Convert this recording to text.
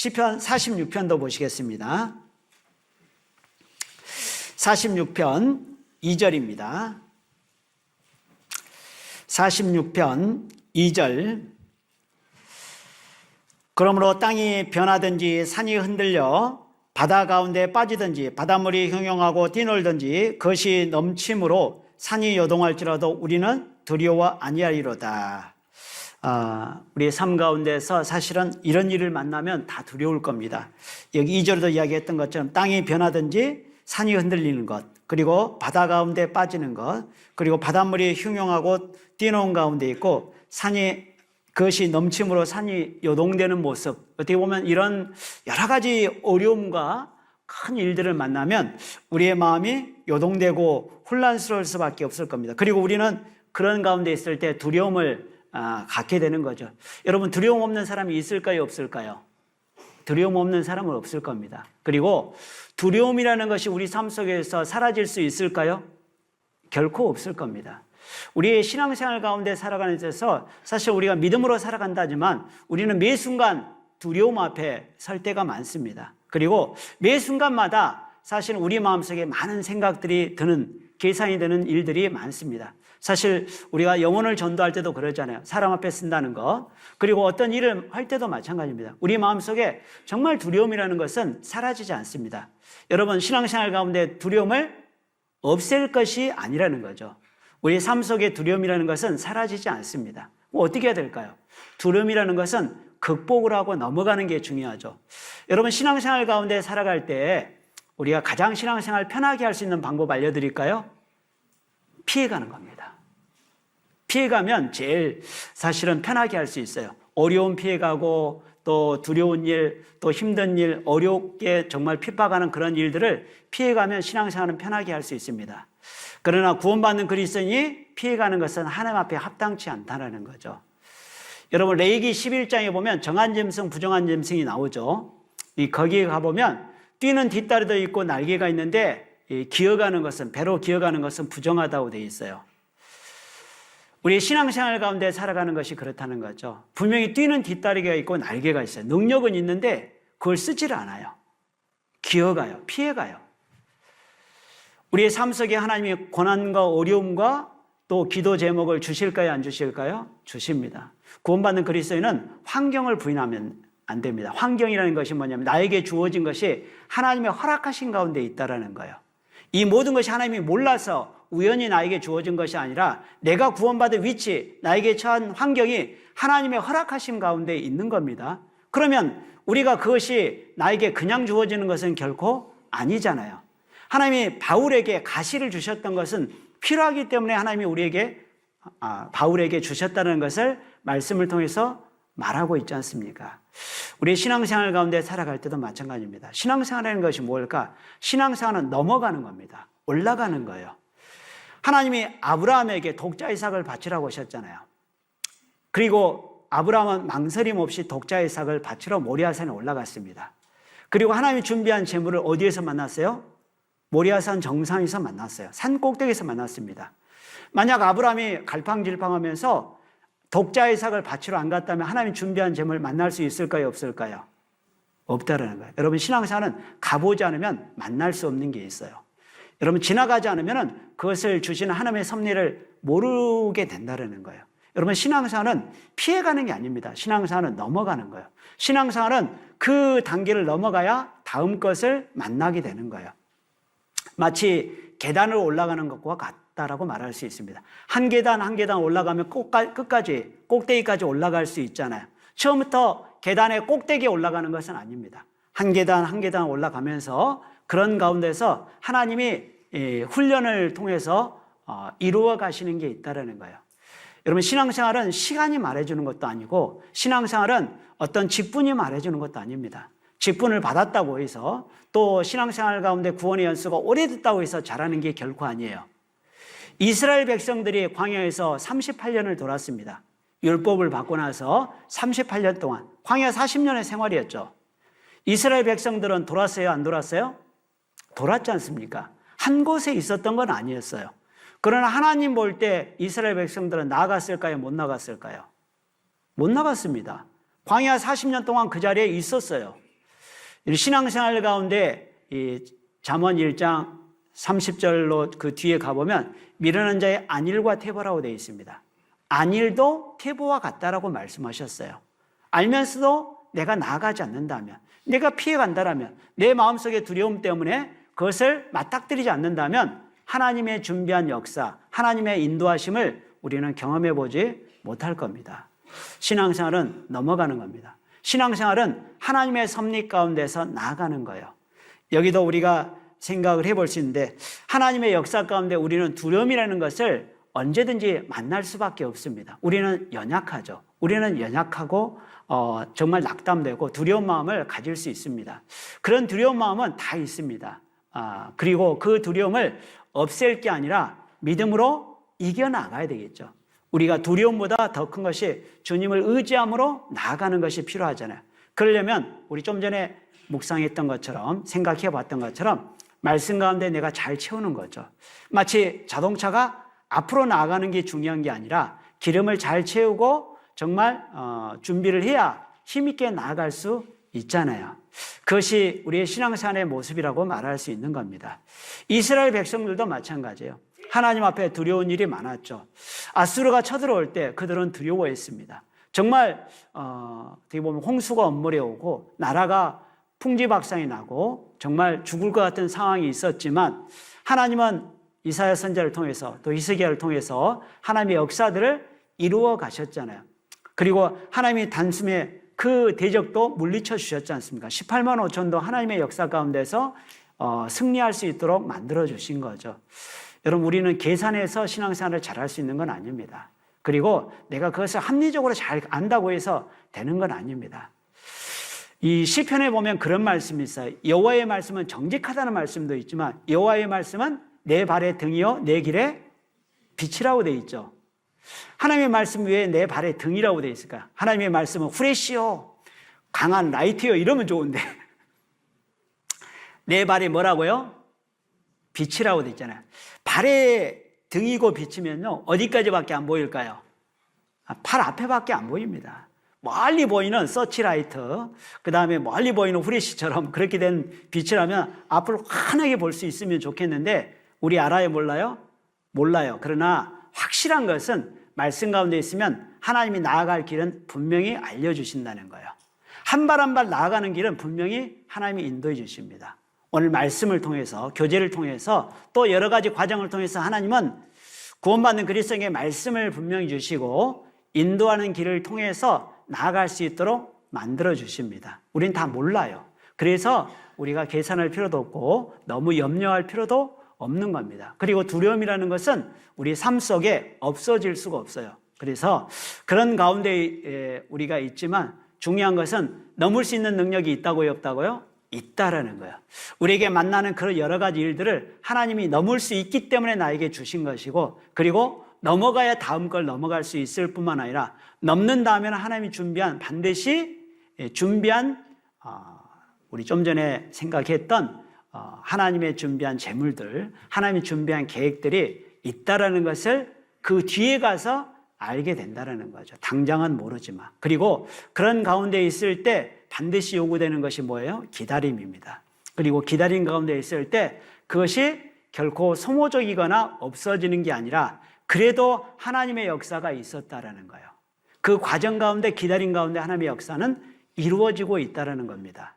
시편 46편도 보시겠습니다. 46편 2절입니다. 46편 2절. 그러므로 땅이 변하든지 산이 흔들려 바다 가운데 빠지든지 바닷물이 형용하고 뛰놀든지 그것이 넘침으로 산이 요동할지라도 우리는 두려워 아니하리로다. 우리의 삶 가운데서 사실은 이런 일을 만나면 다 두려울 겁니다. 여기 2절에도 이야기했던 것처럼 땅이 변하든지 산이 흔들리는 것, 그리고 바다 가운데 빠지는 것, 그리고 바닷물이 흉용하고 뛰노는 가운데 있고 그것이 넘침으로 산이 요동되는 모습, 어떻게 보면 이런 여러 가지 어려움과 큰 일들을 만나면 우리의 마음이 요동되고 혼란스러울 수밖에 없을 겁니다. 그리고 우리는 그런 가운데 있을 때 두려움을 갖게 되는 거죠. 여러분, 두려움 없는 사람이 있을까요, 없을까요? 두려움 없는 사람은 없을 겁니다. 그리고 두려움이라는 것이 우리 삶 속에서 사라질 수 있을까요? 결코 없을 겁니다. 우리의 신앙생활 가운데 살아가는 데서 사실 우리가 믿음으로 살아간다지만 우리는 매 순간 두려움 앞에 설 때가 많습니다. 그리고 매 순간마다 사실 우리 마음속에 많은 생각들이 드는, 계산이 되는 일들이 많습니다. 사실 우리가 영혼을 전도할 때도 그러잖아요. 사람 앞에 쓴다는 거. 그리고 어떤 일을 할 때도 마찬가지입니다. 우리 마음속에 정말 두려움이라는 것은 사라지지 않습니다. 여러분, 신앙생활 가운데 두려움을 없앨 것이 아니라는 거죠. 우리 삶 속에 두려움이라는 것은 사라지지 않습니다. 어떻게 해야 될까요? 두려움이라는 것은 극복을 하고 넘어가는 게 중요하죠. 여러분, 신앙생활 가운데 살아갈 때 우리가 가장 신앙생활 편하게 할 수 있는 방법 알려드릴까요? 피해가는 겁니다. 피해가면 제일 사실은 편하게 할 수 있어요. 어려운 피해가고 또 두려운 일, 또 힘든 일, 어렵게 정말 핍박하는 그런 일들을 피해가면 신앙생활은 편하게 할 수 있습니다. 그러나 구원받는 그리스도인이 피해가는 것은 하나님 앞에 합당치 않다는 거죠. 여러분, 레위기 11장에 보면 정한 짐승, 부정한 짐승이 나오죠. 거기에 가보면 뛰는 뒷다리도 있고 날개가 있는데 기어가는 것은, 배로 기어가는 것은 부정하다고 되어 있어요. 우리 신앙생활 가운데 살아가는 것이 그렇다는 거죠. 분명히 뛰는 뒷다리가 있고 날개가 있어요. 능력은 있는데 그걸 쓰질 않아요. 기어가요. 피해가요. 우리의 삶 속에 하나님이 고난과 어려움과 또 기도 제목을 주실까요, 안 주실까요? 주십니다. 구원받는 그리스도인은 환경을 부인하면 안 됩니다. 환경이라는 것이 뭐냐면 나에게 주어진 것이 하나님의 허락하신 가운데 있다라는 거예요. 이 모든 것이 하나님이 몰라서 우연히 나에게 주어진 것이 아니라 내가 구원받은 위치, 나에게 처한 환경이 하나님의 허락하심 가운데 있는 겁니다. 그러면 우리가 그것이 나에게 그냥 주어지는 것은 결코 아니잖아요. 하나님이 바울에게 가시를 주셨던 것은 필요하기 때문에 하나님이 바울에게 주셨다는 것을 말씀을 통해서 말하고 있지 않습니까? 우리 신앙생활 가운데 살아갈 때도 마찬가지입니다. 신앙생활이라는 것이 뭘까? 신앙생활은 넘어가는 겁니다. 올라가는 거예요. 하나님이 아브라함에게 독자 이삭을 바치라고 하셨잖아요. 그리고 아브라함은 망설임 없이 독자 이삭을 바치러 모리아산에 올라갔습니다. 그리고 하나님이 준비한 제물을 어디에서 만났어요? 모리아산 정상에서 만났어요. 산 꼭대기에서 만났습니다. 만약 아브라함이 갈팡질팡하면서 독자 이삭을 바치러 안 갔다면 하나님이 준비한 제물을 만날 수 있을까요, 없을까요? 없다라는 거예요. 여러분, 신앙생활은 가보지 않으면 만날 수 없는 게 있어요. 여러분, 지나가지 않으면 그것을 주시는 하나님의 섭리를 모르게 된다는 거예요. 여러분, 신앙생활은 피해가는 게 아닙니다. 신앙생활은 넘어가는 거예요. 신앙생활은 그 단계를 넘어가야 다음 것을 만나게 되는 거예요. 마치 계단을 올라가는 것과 같다라고 말할 수 있습니다. 한 계단 한 계단 올라가면 끝까지 꼭대기까지 올라갈 수 있잖아요. 처음부터 계단의 꼭대기에 올라가는 것은 아닙니다. 한 계단 한 계단 올라가면서 그런 가운데서 하나님이 훈련을 통해서 이루어 가시는 게 있다는 거예요. 여러분, 신앙생활은 시간이 말해주는 것도 아니고 신앙생활은 어떤 직분이 말해주는 것도 아닙니다. 직분을 받았다고 해서 또 신앙생활 가운데 구원의 연수가 오래됐다고 해서 잘하는 게 결코 아니에요. 이스라엘 백성들이 광야에서 38년을 돌았습니다. 율법을 받고 나서 38년 동안 광야 40년의 생활이었죠. 이스라엘 백성들은 돌았어요, 안 돌았어요? 돌았지 않습니까? 한 곳에 있었던 건 아니었어요. 그러나 하나님 볼 때 이스라엘 백성들은 나아갔을까요, 못 나갔을까요? 못 나갔습니다. 광야 40년 동안 그 자리에 있었어요. 신앙생활 가운데 이 잠언 1장 30절로 그 뒤에 가보면 미련한 자의 안일과 퇴보라고 되어 있습니다. 안일도 퇴보와 같다라고 말씀하셨어요. 알면서도 내가 나아가지 않는다면, 내가 피해간다라면, 내 마음속의 두려움 때문에 그것을 맞닥뜨리지 않는다면 하나님의 준비한 역사, 하나님의 인도하심을 우리는 경험해 보지 못할 겁니다. 신앙생활은 넘어가는 겁니다. 신앙생활은 하나님의 섭리 가운데서 나아가는 거예요. 여기도 우리가 생각을 해볼 수 있는데, 하나님의 역사 가운데 우리는 두려움이라는 것을 언제든지 만날 수밖에 없습니다. 우리는 연약하죠. 우리는 연약하고 정말 낙담되고 두려운 마음을 가질 수 있습니다. 그런 두려운 마음은 다 있습니다. 그리고 그 두려움을 없앨 게 아니라 믿음으로 이겨나가야 되겠죠. 우리가 두려움보다 더 큰 것이 주님을 의지함으로 나아가는 것이 필요하잖아요. 그러려면 우리 좀 전에 묵상했던 것처럼, 생각해 봤던 것처럼 말씀 가운데 내가 잘 채우는 거죠. 마치 자동차가 앞으로 나아가는 게 중요한 게 아니라 기름을 잘 채우고 정말 준비를 해야 힘있게 나아갈 수 있잖아요. 그것이 우리의 신앙생활의 모습이라고 말할 수 있는 겁니다. 이스라엘 백성들도 마찬가지예요. 하나님 앞에 두려운 일이 많았죠. 아수르가 쳐들어올 때 그들은 두려워했습니다. 정말 어떻게 보면 홍수가 엄물에 오고 나라가 풍지박산이 나고 정말 죽을 것 같은 상황이 있었지만, 하나님은 이사야 선지자를 통해서 또 히스기야를 통해서 하나님의 역사들을 이루어 가셨잖아요. 그리고 하나님이 단숨에 그 대적도 물리쳐 주셨지 않습니까? 18만 5천도 하나님의 역사 가운데서 승리할 수 있도록 만들어 주신 거죠. 여러분, 우리는 계산해서 신앙생활을 잘할 수 있는 건 아닙니다. 그리고 내가 그것을 합리적으로 잘 안다고 해서 되는 건 아닙니다. 이 시편에 보면 그런 말씀이 있어요. 여호와의 말씀은 정직하다는 말씀도 있지만 여호와의 말씀은 내 발의 등이요 내 길의 빛이라고 되어 있죠. 하나님의 말씀 위에 내 발의 등이라고 되어 있을까요? 하나님의 말씀은 후레쉬요, 강한 라이트요 이러면 좋은데 내 발이 뭐라고요? 빛이라고 되어 있잖아요. 발의 등이고 빛이면요 어디까지밖에 안 보일까요? 팔 앞에밖에 안 보입니다. 멀리 보이는 서치라이트, 그 다음에 멀리 보이는 후레쉬처럼 그렇게 된 빛이라면 앞을 환하게 볼 수 있으면 좋겠는데, 우리 알아요 몰라요? 몰라요. 그러나 확실한 것은 말씀 가운데 있으면 하나님이 나아갈 길은 분명히 알려주신다는 거예요. 한 발 한 발 나아가는 길은 분명히 하나님이 인도해 주십니다. 오늘 말씀을 통해서, 교제를 통해서, 또 여러 가지 과정을 통해서 하나님은 구원받는 그리스도인에게 말씀을 분명히 주시고 인도하는 길을 통해서 나아갈 수 있도록 만들어 주십니다. 우린 다 몰라요. 그래서 우리가 계산할 필요도 없고 너무 염려할 필요도 없는 겁니다. 그리고 두려움이라는 것은 우리 삶 속에 없어질 수가 없어요. 그래서 그런 가운데 우리가 있지만 중요한 것은 넘을 수 있는 능력이 있다고요, 없다고요? 있다라는 거예요. 우리에게 만나는 그런 여러 가지 일들을 하나님이 넘을 수 있기 때문에 나에게 주신 것이고, 그리고 넘어가야 다음 걸 넘어갈 수 있을 뿐만 아니라 넘는 다음에는 하나님이 준비한, 반드시 준비한 우리 좀 전에 생각했던 하나님의 준비한 재물들, 하나님이 준비한 계획들이 있다라는 것을 그 뒤에 가서 알게 된다라는 거죠. 당장은 모르지만. 그리고 그런 가운데 있을 때 반드시 요구되는 것이 뭐예요? 기다림입니다. 그리고 기다림 가운데 있을 때 그것이 결코 소모적이거나 없어지는 게 아니라 그래도 하나님의 역사가 있었다라는 거예요. 그 과정 가운데, 기다림 가운데 하나님의 역사는 이루어지고 있다라는 겁니다.